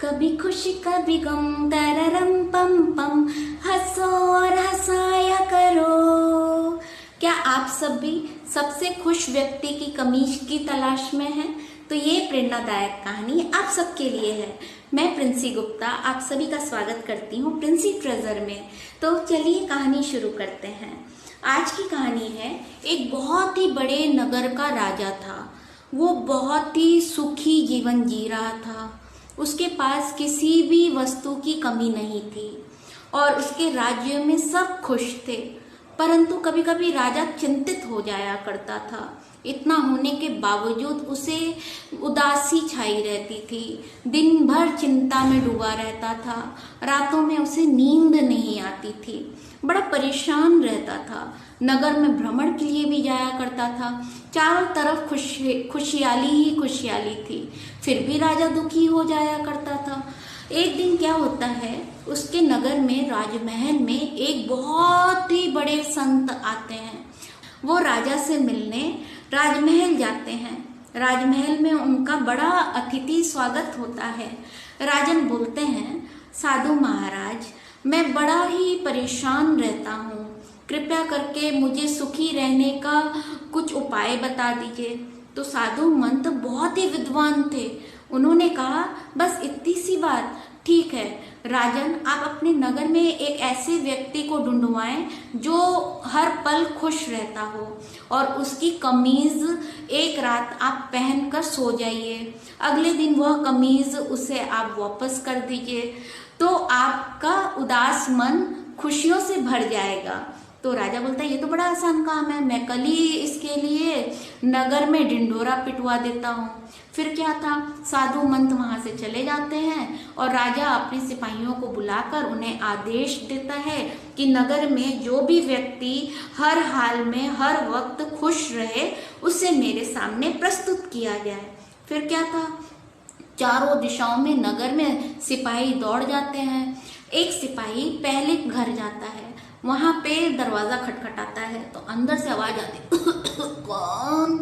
कभी खुशी कभी गम, तररम पम पम, हंसो और हंसाया करो। क्या आप सब भी सबसे खुश व्यक्ति की कमीज की तलाश में हैं? तो ये प्रेरणादायक कहानी आप सबके लिए है। मैं प्रिंसी गुप्ता आप सभी का स्वागत करती हूँ प्रिंसी ट्रेजर में। तो चलिए कहानी शुरू करते हैं। आज की कहानी है, एक बहुत ही बड़े नगर का राजा था। वो बहुत ही सुखी जीवन जी रहा था। उसके पास किसी भी वस्तु की कमी नहीं थी और उसके राज्य में सब खुश थे। परंतु कभी कभी राजा चिंतित हो जाया करता था। इतना होने के बावजूद उसे उदासी छाई रहती थी। दिन भर चिंता में डूबा रहता था। रातों में उसे नींद नहीं आती थी। बड़ा परेशान रहता था। नगर में भ्रमण के लिए भी जाया करता था। चारों तरफ खुशहाली ही खुशहाली थी। फिर भी राजा दुखी हो जाया करता था। एक दिन क्या होता है, उसके नगर में राजमहल में एक बहुत ही बड़े संत आते हैं। वो राजा से मिलने राजमहल जाते हैं। राजमहल में उनका बड़ा अतिथि स्वागत होता है। राजन बोलते हैं, साधु महाराज, मैं बड़ा ही परेशान रहता हूँ। कृपया करके मुझे सुखी रहने का कुछ उपाय बता दीजिए। तो साधु मंत बहुत ही विद्वान थे। उन्होंने कहा, बस इतनी सी बात, ठीक है राजन, आप अपने नगर में एक ऐसे व्यक्ति को ढूंढवाएं जो हर पल खुश रहता हो और उसकी कमीज एक रात आप पहनकर सो जाइए। अगले दिन वह कमीज उसे आप वापस कर दीजिए तो आपका उदास मन खुशियों से भर जाएगा। तो राजा बोलता है, ये तो बड़ा आसान काम है, मैं कल ही इसके लिए नगर में ढिंढोरा पिटवा देता हूँ। फिर क्या था, साधु मंत वहां से चले जाते हैं और राजा अपने सिपाहियों को बुलाकर उन्हें आदेश देता है कि नगर में जो भी व्यक्ति हर हाल में हर वक्त खुश रहे उसे मेरे सामने प्रस्तुत किया जाए। फिर क्या था, चारों दिशाओं में नगर में सिपाही दौड़ जाते हैं। एक सिपाही पहले घर जाता है। वहां पे दरवाजा खटखटाता है तो अंदर से आवाज आती कौन?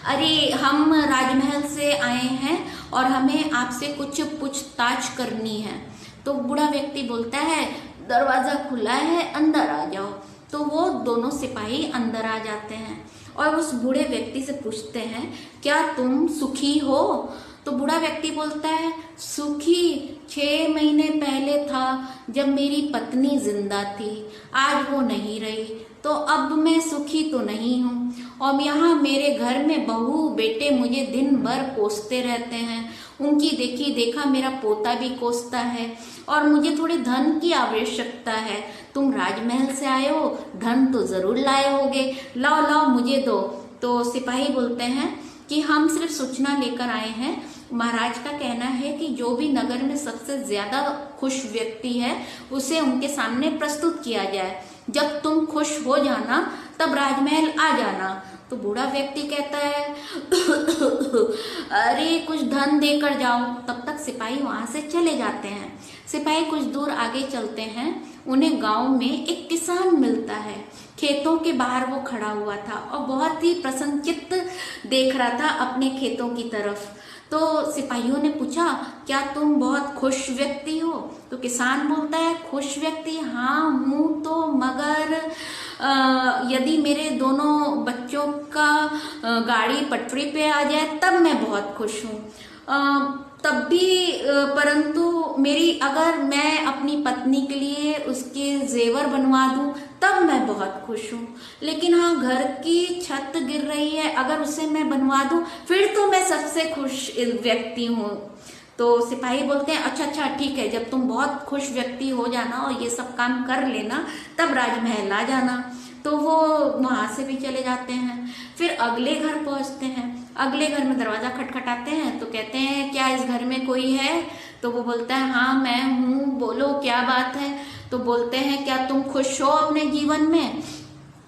अरे हम राजमहल से आए हैं और हमें आपसे कुछ पूछताछ करनी है। तो बूढ़ा व्यक्ति बोलता है, दरवाजा खुला है, अंदर आ जाओ। तो वो दोनों सिपाही अंदर आ जाते हैं और उस बूढ़े व्यक्ति से पूछते हैं, क्या तुम सुखी हो? तो बूढ़ा व्यक्ति बोलता है, सुखी 6 महीने पहले था जब मेरी पत्नी जिंदा थी, आज वो नहीं रही तो अब मैं सुखी तो नहीं हूँ। और यहाँ मेरे घर में बहू बेटे मुझे दिन भर कोसते रहते हैं। उनकी देखी देखा मेरा पोता भी कोसता है और मुझे थोड़े धन की आवश्यकता है। तुम राजमहल से आए हो, धन तो जरूर लाए होगे, लाओ लाओ मुझे दो। तो सिपाही बोलते हैं कि हम सिर्फ सूचना लेकर आए हैं। महाराज का कहना है कि जो भी नगर में सबसे ज्यादा खुश व्यक्ति है उसे उनके सामने प्रस्तुत किया जाए। जब तुम खुश हो जाना तब राजमहल आ जाना। तो बूढ़ा व्यक्ति कहता है अरे कुछ धन देकर जाओ। तब तक सिपाही वहां से चले जाते हैं। सिपाही कुछ दूर आगे चलते हैं। उन्हें गांव में एक किसान मिलता है। खेतों के बाहर वो खड़ा हुआ था और बहुत ही प्रसन्नचित्त देख रहा था अपने खेतों की तरफ। तो सिपाहियों ने पूछा, क्या तुम बहुत खुश व्यक्ति हो? तो किसान बोलता है, खुश व्यक्ति हाँ हूँ तो, मगर यदि मेरे दोनों बच्चों का गाड़ी पटरी पे आ जाए तब मैं बहुत खुश हूँ। तब भी परंतु मेरी अगर मैं अपनी पत्नी के लिए उसके जेवर बनवा दूं तब मैं बहुत खुश हूँ। लेकिन हाँ, घर की छत गिर रही है, अगर उसे मैं बनवा दूं फिर तो मैं सबसे खुश व्यक्ति हूँ। तो सिपाही बोलते हैं, अच्छा अच्छा ठीक है, जब तुम बहुत खुश व्यक्ति हो जाना और ये सब काम कर लेना तब राजमहल आ जाना। तो वो वहां से भी चले जाते हैं। फिर अगले घर पहुंचते हैं। अगले घर में दरवाजा खटखटाते हैं तो कहते हैं, क्या इस घर में कोई है? तो वो बोलता है, हाँ मैं हूँ, बोलो क्या बात है? तो बोलते हैं, क्या तुम खुश हो अपने जीवन में?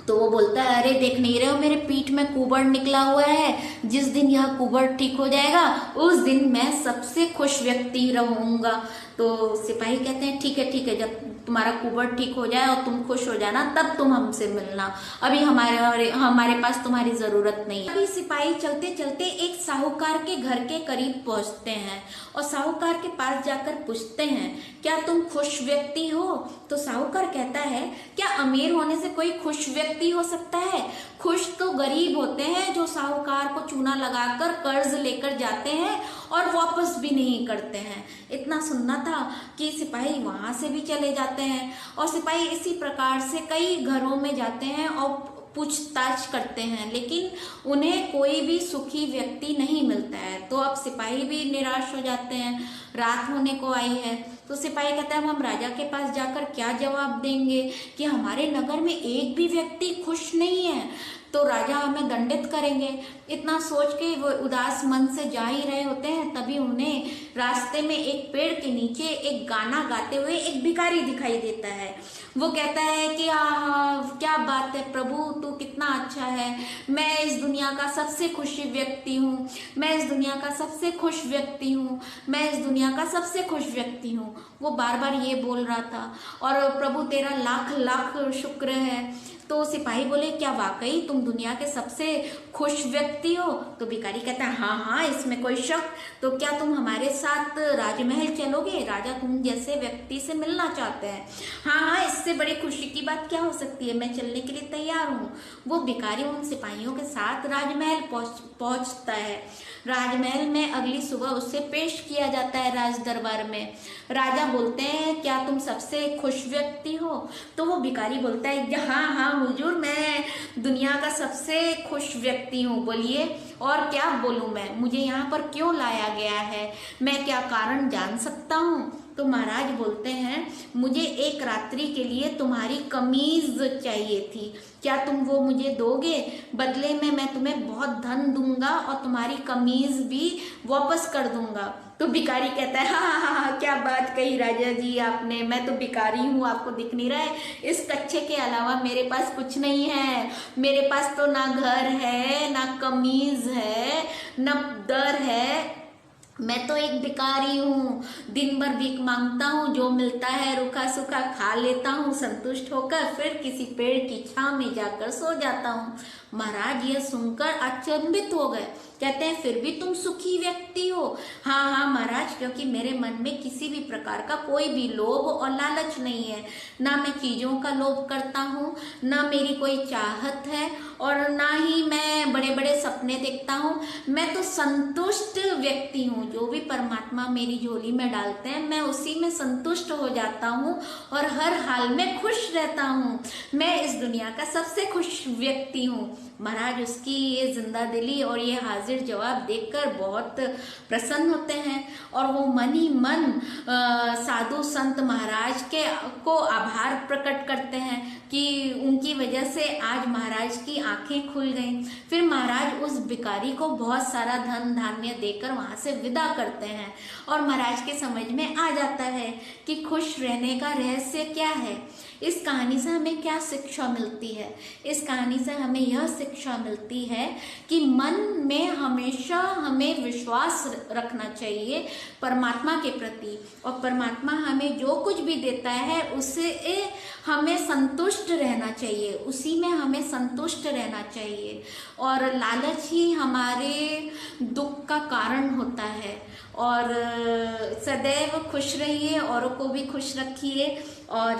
तो वो बोलता है, अरे देख नहीं रहे हो मेरे पीठ में कुबड़ निकला हुआ है, जिस दिन यह कुबड़ ठीक हो जाएगा उस दिन मैं सबसे खुश व्यक्ति रहूंगा। तो सिपाही कहते हैं, ठीक है ठीक है, जब तुम्हारा कुबड़ ठीक हो जाए और तुम खुश हो जाना, तब तुम हमसे मिलना, अभी हमारे पास तुम्हारी जरूरत नहीं है। अभी सिपाही चलते चलते एक साहूकार के घर के करीब पहुंचते हैं और साहूकार के पास जाकर पूछते हैं, क्या तुम खुश व्यक्ति हो? तो साहूकार कहता है, क्या अमीर होने से कोई खुश व्यक्ति हो सकता है? खुश तो गरीब होते हैं जो साहूकार को चूना लगाकर कर्ज लेकर जाते हैं और वापस भी नहीं करते हैं। इतना सुनना था कि सिपाही वहां से भी चले जाते हैं और सिपाही इसी प्रकार से कई घरों में जाते हैं और पूछताछ करते हैं, लेकिन उन्हें कोई भी सुखी व्यक्ति नहीं मिलता है। तो अब सिपाही भी निराश हो जाते हैं। रात होने को आई है तो सिपाही कहता है, हम राजा के पास जाकर क्या जवाब देंगे कि हमारे नगर में एक भी व्यक्ति खुश नहीं है, तो राजा हमें दंडित करेंगे। इतना सोच के वो उदास मन से जा ही रहे होते हैं, तभी उन्हें रास्ते में एक पेड़ के नीचे एक गाना गाते हुए एक भिखारी दिखाई देता है। वो कहता है कि क्या बात है प्रभु, तू कितना अच्छा है, मैं इस दुनिया का सबसे खुशी व्यक्ति हूँ, मैं इस दुनिया का सबसे खुश व्यक्ति हूँ, मैं इस दुनिया का सबसे खुश व्यक्ति हूँ। वो बार बार ये बोल रहा था और प्रभु तेरा लाख लाख शुक्र है। तो सिपाही बोले, क्या वाकई तुम दुनिया के सबसे खुश व्यक्ति हो? तो भिखारी कहता है, हाँ हाँ, इसमें कोई शक। तो क्या तुम हमारे साथ राजमहल चलोगे? राजा तुम जैसे व्यक्ति से मिलना चाहते हैं। हाँ हाँ, इससे बड़ी खुशी की बात क्या हो सकती है, मैं चलने के लिए तैयार हूँ। वो भिखारी उन सिपाहियों के साथ राजमहल पहुंचता है। राजमहल में अगली सुबह उससे पेश किया जाता है राज दरबार में। राजा बोलते हैं, क्या तुम सबसे खुश व्यक्ति हो? तो वो भिखारी बोलता है, हाँ हाँ हुजूर, मैं दुनिया का सबसे खुश व्यक्ति हूँ। बोलिए और क्या बोलूँ मैं, मुझे यहाँ पर क्यों लाया गया है, मैं क्या कारण जान सकता हूँ? तो महाराज बोलते हैं, मुझे एक रात्रि के लिए तुम्हारी कमीज चाहिए थी, क्या तुम वो मुझे दोगे? बदले में मैं तुम्हें बहुत धन दूंगा और तुम्हारी कमीज भी वापस कर दूंगा। तो भिखारी कहता है, हाँ, क्या बात कही राजा जी आपने, मैं तो भिखारी हूँ, आपको दिख नहीं रहा है? इस कच्छे के अलावा मेरे पास कुछ नहीं है। मेरे पास तो ना घर है, ना कमीज है, ना दर है, मैं तो एक भिखारी हूँ। दिन भर भीख मांगता हूँ, जो मिलता है रूखा सूखा खा लेता हूँ, संतुष्ट होकर फिर किसी पेड़ की छांव में जाकर सो जाता हूँ। महाराज ये सुनकर अचंभित हो गए, कहते हैं, फिर भी तुम सुखी व्यक्ति हो? हाँ हाँ महाराज, क्योंकि मेरे मन में किसी भी प्रकार का कोई भी लोभ और लालच नहीं है, ना मैं चीजों का लोभ करता हूँ, ना मेरी कोई चाहत है और ना ही मैं बड़े बड़े सपने देखता हूँ। मैं तो संतुष्ट व्यक्ति हूँ, जो भी परमात्मा मेरी झोली में डालते हैं मैं उसी में संतुष्ट हो जाता हूँ और हर हाल में खुश रहता हूँ। मैं इस दुनिया का सबसे खुश व्यक्ति हूँ। महाराज उसकी ये जिंदा दिली और ये हाजिर जवाब देखकर बहुत प्रसन्न होते हैं और वो मन ही मन साधु संत महाराज को आभार प्रकट करते हैं कि उनकी वजह से आज महाराज की आंखें खुल गईं। फिर महाराज उस भिखारी को बहुत सारा धन धान्य देकर वहां से विदा करते हैं और महाराज के समझ में आ जाता है कि खुश रहने का रहस्य क्या है। इस कहानी से हमें क्या शिक्षा मिलती है? इस कहानी से हमें यह शिक्षा मिलती है कि मन में हमेशा हमें विश्वास रखना चाहिए परमात्मा के प्रति और परमात्मा हमें जो कुछ भी देता है उससे हमें संतुष्ट रहना चाहिए, उसी में हमें संतुष्ट रहना चाहिए। और लालच ही हमारे दुख का कारण होता है। और सदैव खुश रहिए, औरों को भी खुश रखिए और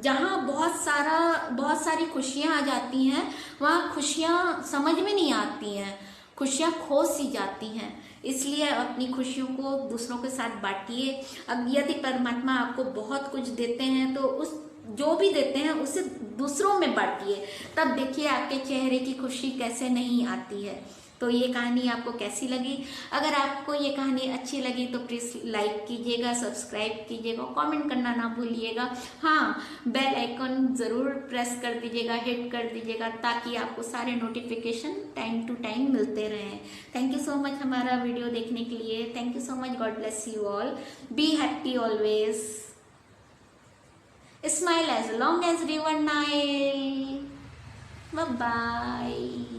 जहाँ बहुत सारी खुशियाँ आ जाती हैं वहाँ खुशियाँ समझ में नहीं आती हैं, खुशियाँ खो सी जाती हैं। इसलिए अपनी खुशियों को दूसरों के साथ बांटिए। अब यदि परमात्मा आपको बहुत कुछ देते हैं तो उस जो भी देते हैं उसे दूसरों में बांटिए, तब देखिए आपके चेहरे की खुशी कैसे नहीं आती है। तो ये कहानी आपको कैसी लगी? अगर आपको ये कहानी अच्छी लगी तो प्लीज़ लाइक कीजिएगा, सब्सक्राइब कीजिएगा, कमेंट करना ना भूलिएगा। हाँ, बेल आइकन ज़रूर प्रेस कर दीजिएगा, हिट कर दीजिएगा ताकि आपको सारे नोटिफिकेशन टाइम टू टाइम मिलते रहें। थैंक यू सो मच हमारा वीडियो देखने के लिए। Thank you so much. God bless you all. Be happy always. Smile as long as river Nile. Bye bye.